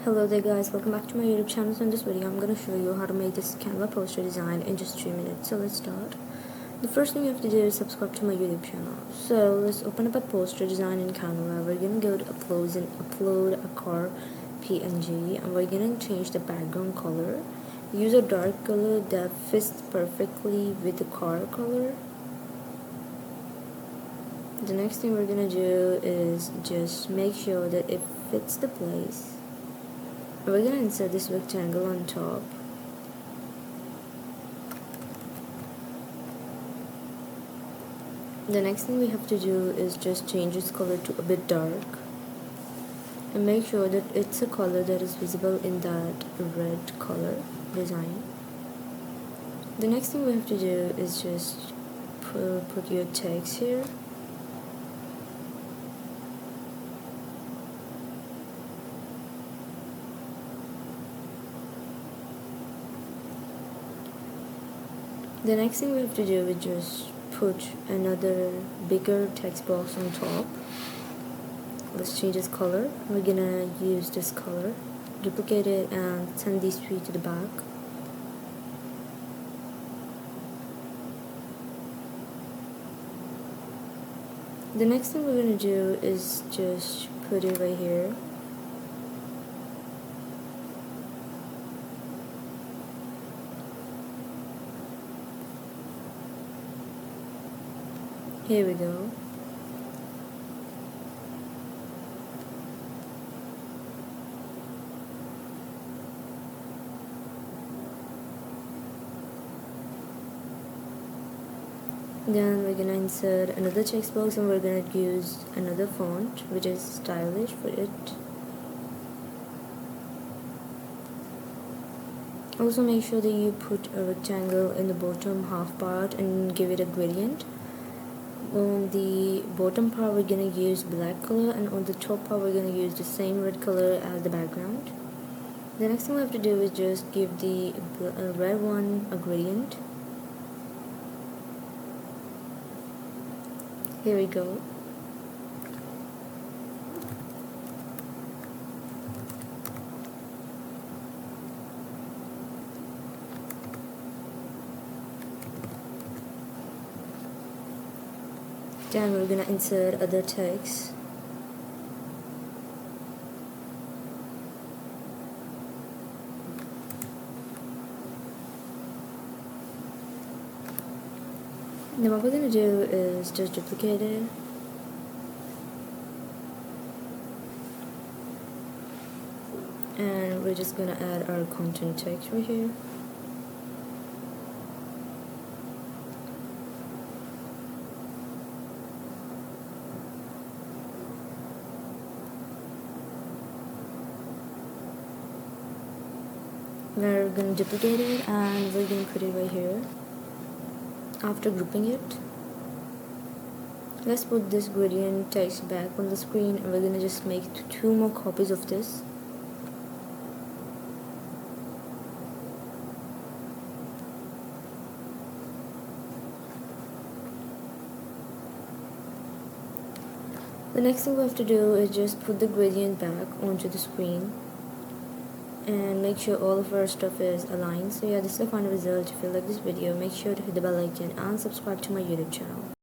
Hello there guys, welcome back to my YouTube channel. So in this video I'm going to show you how to make this Canva poster design in just 3 minutes. So let's start. The first thing you have to do is subscribe to my YouTube channel. So let's open up a poster design in Canva. We're going to go to uploads and upload a car PNG, and we're going to change the background color. Use a dark color that fits perfectly with the car color. The next thing we're going to do is just make sure that it fits the place. We're going to insert this rectangle on top. The next thing we have to do is just change its color to a bit dark and make sure that it's a color that is visible in that red color design. The next thing we have to do is just put your text here. The next thing we have to do is just put another bigger text box on top. Let's change its color. We're gonna use this color, duplicate it, and send these three to the back. The next thing we're gonna do is just put it right here. Here we go. Then we're gonna insert another text box and we're gonna use another font which is stylish for it. Also make sure that you put a rectangle in the bottom half part and give it a gradient. On the bottom part we're gonna use black color, and on the top part we're gonna use the same red color as the background. The next thing we have to do is just give the red one a gradient. Here we go. Then we're gonna insert other text. Then what we're gonna do is just duplicate it. And we're just gonna add our content text right here. We're going to duplicate it and we're going to put it right here. After grouping it, let's put this gradient text back on the screen, and we're going to just make 2 more copies of this. The next thing we have to do is just put the gradient back onto the screen and make sure all of our stuff is aligned. So yeah, this is the final result. If you like this video, make sure to hit the bell icon and subscribe to my YouTube channel.